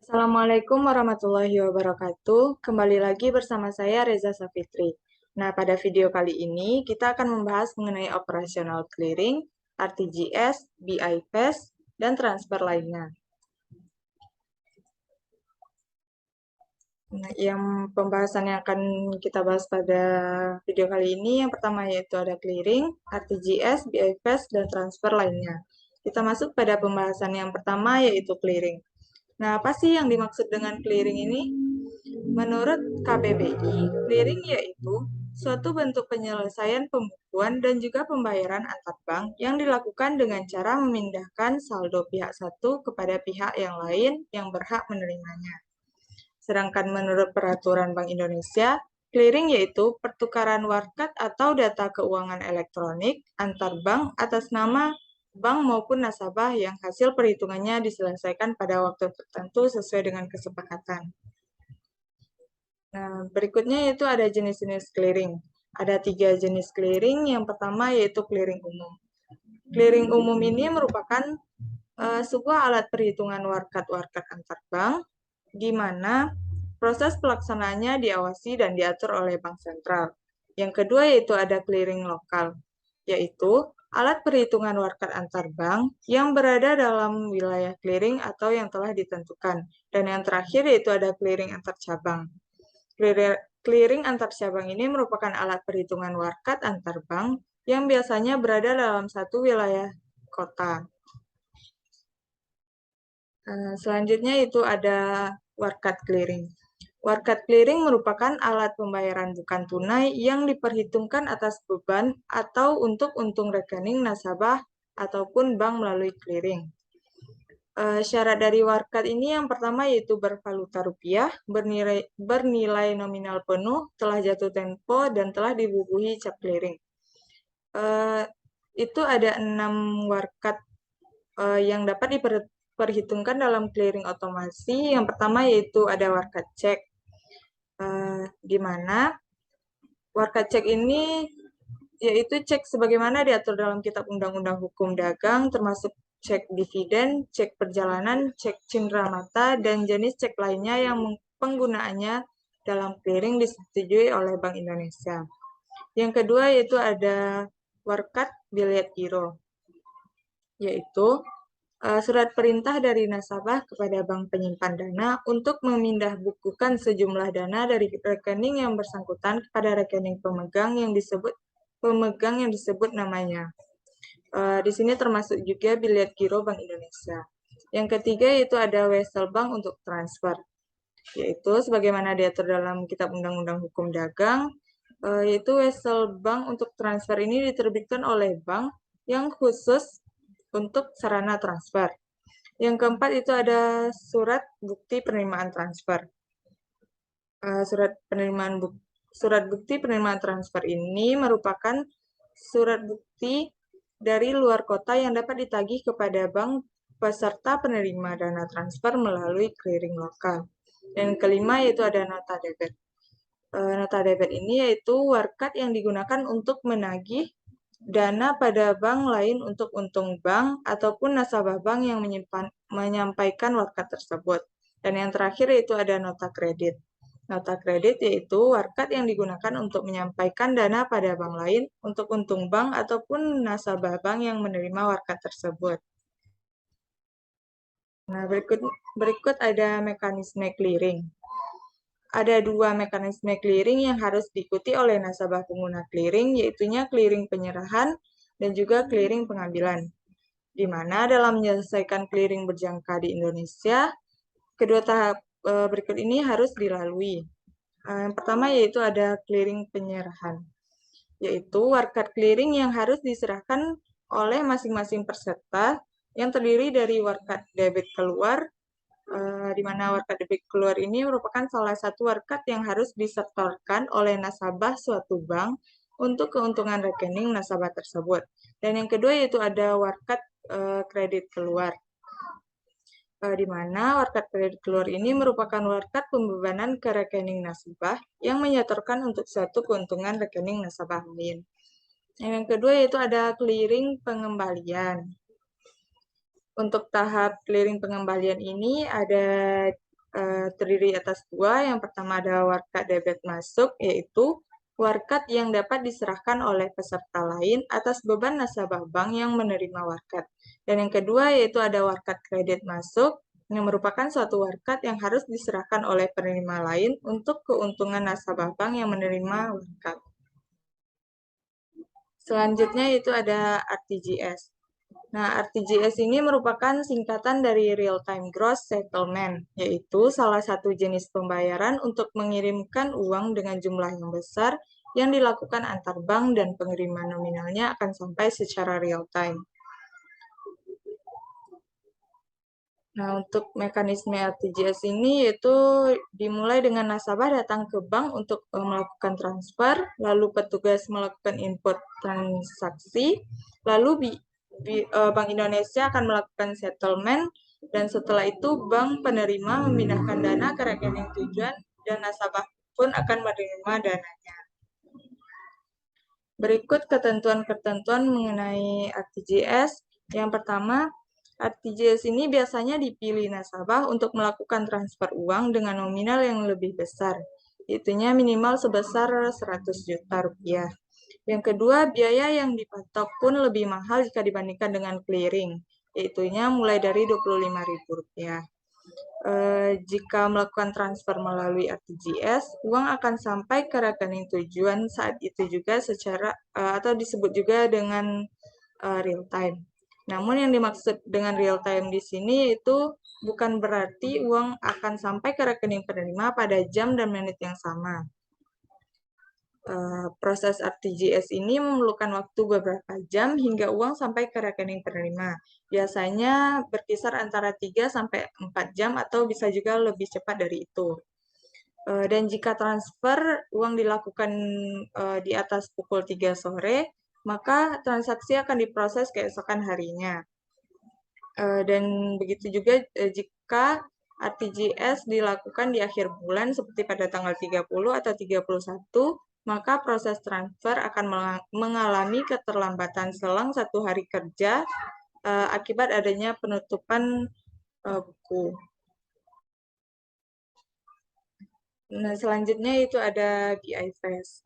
Assalamualaikum warahmatullahi wabarakatuh. Kembali lagi bersama saya Reza Safitri. Nah, pada video kali ini kita akan membahas mengenai operasional clearing, RTGS, BIPES, dan transfer lainnya. Nah, yang pembahasan yang akan kita bahas pada video kali ini yang pertama yaitu ada clearing, RTGS, BIPES, dan transfer lainnya. Kita masuk pada pembahasan yang pertama yaitu clearing. Nah, apa sih yang dimaksud dengan clearing ini? Menurut KBBI, clearing yaitu suatu bentuk penyelesaian pembukuan dan juga pembayaran antar bank yang dilakukan dengan cara memindahkan saldo pihak satu kepada pihak yang lain yang berhak menerimanya. Sedangkan menurut peraturan Bank Indonesia, clearing yaitu pertukaran warkat atau data keuangan elektronik antar bank atas nama bank maupun nasabah yang hasil perhitungannya diselesaikan pada waktu tertentu sesuai dengan kesepakatan. Nah, berikutnya yaitu ada jenis-jenis clearing. Ada 3 jenis clearing. Yang pertama yaitu clearing umum. Clearing umum ini merupakan sebuah alat perhitungan warkat-warkat antar bank, di mana proses pelaksanaannya diawasi dan diatur oleh bank sentral. Yang kedua yaitu ada clearing lokal, yaitu alat perhitungan warkat antar bank yang berada dalam wilayah clearing atau yang telah ditentukan. Dan yang terakhir yaitu ada clearing antar cabang. Clearing antar cabang ini merupakan alat perhitungan warkat antar bank yang biasanya berada dalam satu wilayah kota. Selanjutnya itu ada warkat clearing. Warkat clearing merupakan alat pembayaran bukan tunai yang diperhitungkan atas beban atau untuk untung rekening nasabah ataupun bank melalui clearing. Syarat dari warkat ini yang pertama yaitu bervaluta rupiah, bernilai nominal penuh, telah jatuh tempo, dan telah dibubuhi cap clearing. Itu ada 6 warkat yang dapat diperhitungkan dalam clearing otomasi. Yang pertama yaitu ada warkat cek, di mana warkat cek ini yaitu cek sebagaimana diatur dalam Kitab Undang-Undang Hukum Dagang, termasuk cek dividen, cek perjalanan, cek cindera mata, dan jenis cek lainnya yang penggunaannya dalam clearing disetujui oleh Bank Indonesia. Yang kedua yaitu ada warkat biliet giro, yaitu surat perintah dari nasabah kepada bank penyimpan dana untuk memindah bukukan sejumlah dana dari rekening yang bersangkutan kepada rekening pemegang yang disebut namanya. Di sini termasuk juga biliet giro Bank Indonesia. Yang ketiga yaitu ada wesel bank untuk transfer, yaitu sebagaimana diatur dalam Kitab Undang-Undang Hukum Dagang, yaitu wesel bank untuk transfer ini diterbitkan oleh bank yang khusus untuk sarana transfer. Yang keempat itu ada surat bukti penerimaan transfer. Surat bukti penerimaan transfer ini merupakan surat bukti dari luar kota yang dapat ditagih kepada bank peserta penerima dana transfer melalui clearing lokal. Dan kelima yaitu ada nota debit. Nota debit ini yaitu warkat yang digunakan untuk menagih dana pada bank lain untuk untung bank ataupun nasabah bank yang menyampaikan warkat tersebut. Dan yang terakhir yaitu ada nota kredit. Nota kredit yaitu warkat yang digunakan untuk menyampaikan dana pada bank lain untuk untung bank ataupun nasabah bank yang menerima warkat tersebut. Nah, berikut ada mekanisme clearing. Ada 2 mekanisme clearing yang harus diikuti oleh nasabah pengguna clearing, yaitunya clearing penyerahan dan juga clearing pengambilan. Di mana dalam menyelesaikan clearing berjangka di Indonesia, kedua tahap berikut ini harus dilalui. Yang pertama yaitu ada clearing penyerahan, yaitu warkat clearing yang harus diserahkan oleh masing-masing peserta yang terdiri dari warkat debit keluar, di mana warkat debit keluar ini merupakan salah satu warkat yang harus disetorkan oleh nasabah suatu bank untuk keuntungan rekening nasabah tersebut. Dan yang kedua yaitu ada warkat kredit keluar, di mana warkat kredit keluar ini merupakan warkat pembebanan ke rekening nasabah yang menyetorkan untuk suatu keuntungan rekening nasabah lain. Yang kedua yaitu ada clearing pengembalian. Untuk tahap clearing pengembalian ini ada terdiri atas dua. Yang pertama ada warkat debit masuk, yaitu warkat yang dapat diserahkan oleh peserta lain atas beban nasabah bank yang menerima warkat. Dan yang kedua yaitu ada warkat kredit masuk, yang merupakan suatu warkat yang harus diserahkan oleh penerima lain untuk keuntungan nasabah bank yang menerima warkat. Selanjutnya itu ada RTGS. Nah, RTGS ini merupakan singkatan dari Real Time Gross Settlement, yaitu salah satu jenis pembayaran untuk mengirimkan uang dengan jumlah yang besar yang dilakukan antar bank dan pengiriman nominalnya akan sampai secara real time. Nah, untuk mekanisme RTGS ini yaitu dimulai dengan nasabah datang ke bank untuk melakukan transfer, lalu petugas melakukan input transaksi, lalu Bank Indonesia akan melakukan settlement, dan setelah itu bank penerima memindahkan dana ke rekening tujuan dan nasabah pun akan menerima dananya. Berikut ketentuan-ketentuan mengenai RTGS. Yang pertama, RTGS ini biasanya dipilih nasabah untuk melakukan transfer uang dengan nominal yang lebih besar, itunya minimal sebesar 100 juta rupiah. Yang kedua, biaya yang dipatok pun lebih mahal jika dibandingkan dengan clearing, yaitunya mulai dari Rp25.000. Jika melakukan transfer melalui RTGS, uang akan sampai ke rekening tujuan saat itu juga secara atau disebut juga dengan real time. Namun yang dimaksud dengan real time di sini itu bukan berarti uang akan sampai ke rekening penerima pada jam dan menit yang sama. Proses RTGS ini memerlukan waktu beberapa jam hingga uang sampai ke rekening penerima. Biasanya berkisar antara 3-4 jam atau bisa juga lebih cepat dari itu. Dan jika transfer uang dilakukan di atas pukul 3 sore, maka transaksi akan diproses keesokan harinya. Dan begitu juga jika RTGS dilakukan di akhir bulan seperti pada tanggal 30 atau 31, maka proses transfer akan mengalami keterlambatan selang 1 hari kerja akibat adanya penutupan buku. Nah, selanjutnya itu ada BI-Fast.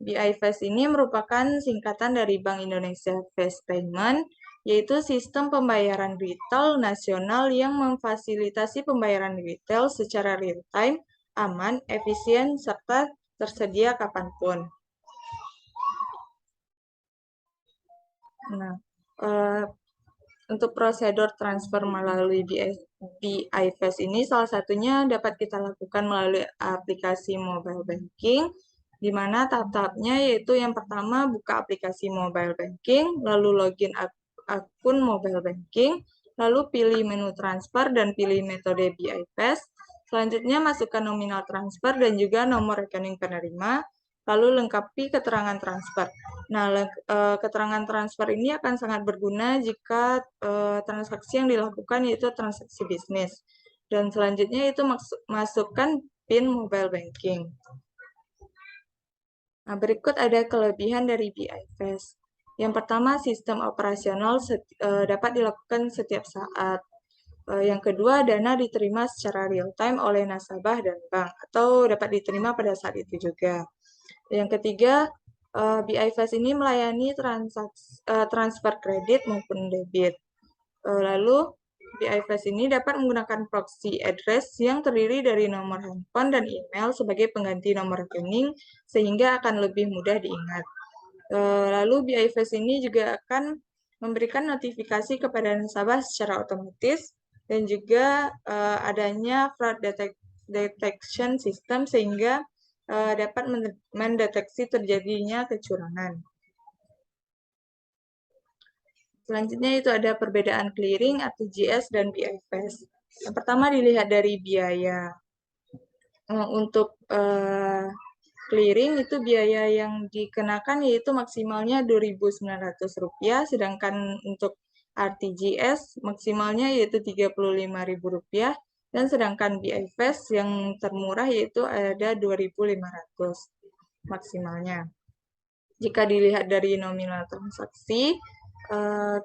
BI-Fast ini merupakan singkatan dari Bank Indonesia Fast Payment, yaitu sistem pembayaran retail nasional yang memfasilitasi pembayaran retail secara real-time, aman, efisien, serta tersedia kapanpun. Nah, untuk prosedur transfer melalui BI-Fast ini salah satunya dapat kita lakukan melalui aplikasi mobile banking, di mana tahap-tahapnya yaitu yang pertama buka aplikasi mobile banking, lalu login akun mobile banking, lalu pilih menu transfer dan pilih metode BI-Fast. Selanjutnya masukkan nominal transfer dan juga nomor rekening penerima, lalu lengkapi keterangan transfer. Nah, keterangan transfer ini akan sangat berguna jika transaksi yang dilakukan yaitu transaksi bisnis. Dan selanjutnya itu masukkan PIN mobile banking. Nah, berikut ada kelebihan dari BI-Fast. Yang pertama, sistem operasional dapat dilakukan setiap saat. Yang kedua, dana diterima secara real-time oleh nasabah dan bank, atau dapat diterima pada saat itu juga. Yang ketiga, BI-Fast ini melayani transfer kredit maupun debit. Lalu, BI-Fast ini dapat menggunakan proxy address yang terdiri dari nomor handphone dan email sebagai pengganti nomor rekening, sehingga akan lebih mudah diingat. Lalu, BI-Fast ini juga akan memberikan notifikasi kepada nasabah secara otomatis, dan juga adanya fraud detection system sehingga dapat mendeteksi terjadinya kecurangan. Selanjutnya itu ada perbedaan clearing, RTGS, dan BI-Fast. Yang pertama dilihat dari biaya. Untuk clearing itu biaya yang dikenakan yaitu maksimalnya Rp2.900, sedangkan untuk RTGS maksimalnya yaitu Rp35.000, dan sedangkan BI-Fast yang termurah yaitu ada Rp2.500 maksimalnya. Jika dilihat dari nominal transaksi,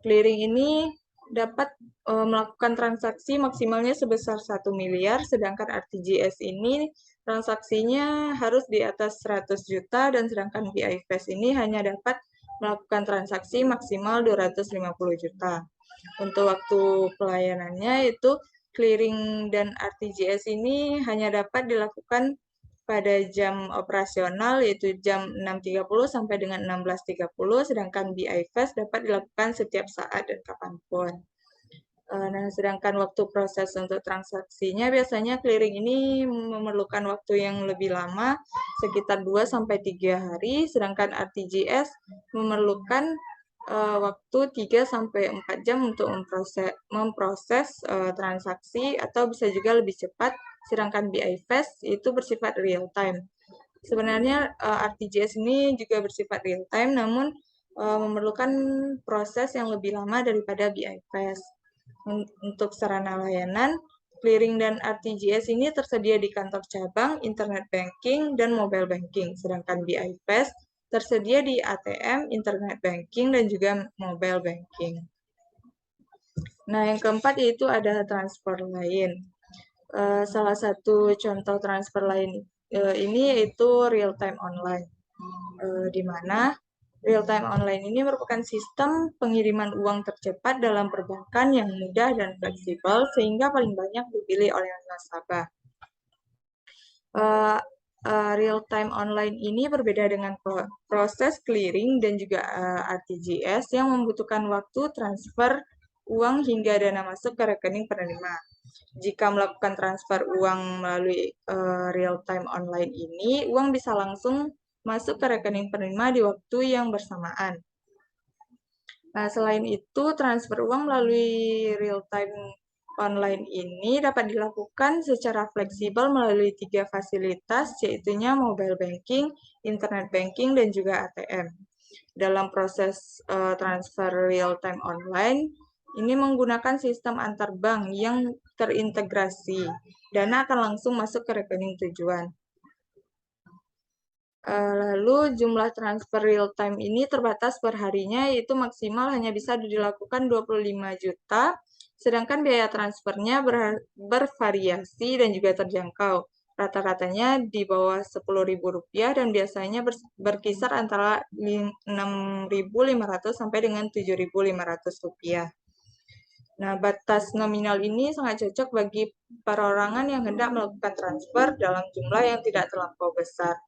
clearing ini dapat melakukan transaksi maksimalnya sebesar 1 miliar, sedangkan RTGS ini transaksinya harus di atas 100 juta, dan sedangkan BIFAST ini hanya dapat melakukan transaksi maksimal 250 juta. Untuk waktu pelayanannya itu clearing dan RTGS ini hanya dapat dilakukan pada jam operasional, yaitu jam 6.30 sampai dengan 16.30, sedangkan BIFAST dapat dilakukan setiap saat dan kapanpun. Nah, sedangkan waktu proses untuk transaksinya biasanya clearing ini memerlukan waktu yang lebih lama, sekitar 2 sampai 3 hari, sedangkan RTGS memerlukan waktu 3 sampai 4 jam untuk memproses transaksi, atau bisa juga lebih cepat, sedangkan BIFAST itu bersifat real time. Sebenarnya RTGS ini juga bersifat real time, namun memerlukan proses yang lebih lama daripada BIFAST. Untuk sarana layanan, clearing dan RTGS ini tersedia di kantor cabang, internet banking, dan mobile banking. Sedangkan BIFAST tersedia di ATM, internet banking, dan juga mobile banking. Nah, yang keempat yaitu ada transfer lain. Salah satu contoh transfer lain ini yaitu real time online, di mana real time online ini merupakan sistem pengiriman uang tercepat dalam perbankan yang mudah dan fleksibel, sehingga paling banyak dipilih oleh nasabah. Real time online ini berbeda dengan proses clearing dan juga RTGS yang membutuhkan waktu transfer uang hingga dana masuk ke rekening penerima. Jika melakukan transfer uang melalui real time online ini, uang bisa langsung masuk ke rekening penerima di waktu yang bersamaan. Nah, selain itu, transfer uang melalui real time online ini dapat dilakukan secara fleksibel melalui 3 fasilitas, yaitu mobile banking, internet banking, dan juga ATM. Dalam proses transfer real time online, ini menggunakan sistem antar bank yang terintegrasi. Dana akan langsung masuk ke rekening tujuan. Lalu jumlah transfer real time ini terbatas per harinya, yaitu maksimal hanya bisa dilakukan 25 juta, sedangkan biaya transfernya bervariasi dan juga terjangkau. Rata-ratanya di bawah Rp10.000 dan biasanya berkisar antara Rp6.500 sampai dengan Rp7.500. Nah, batas nominal ini sangat cocok bagi perorangan yang hendak melakukan transfer dalam jumlah yang tidak terlampau besar.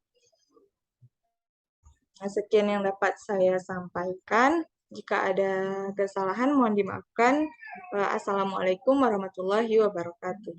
Nah, sekian yang dapat saya sampaikan. Jika ada kesalahan, mohon dimaafkan. Assalamualaikum warahmatullahi wabarakatuh.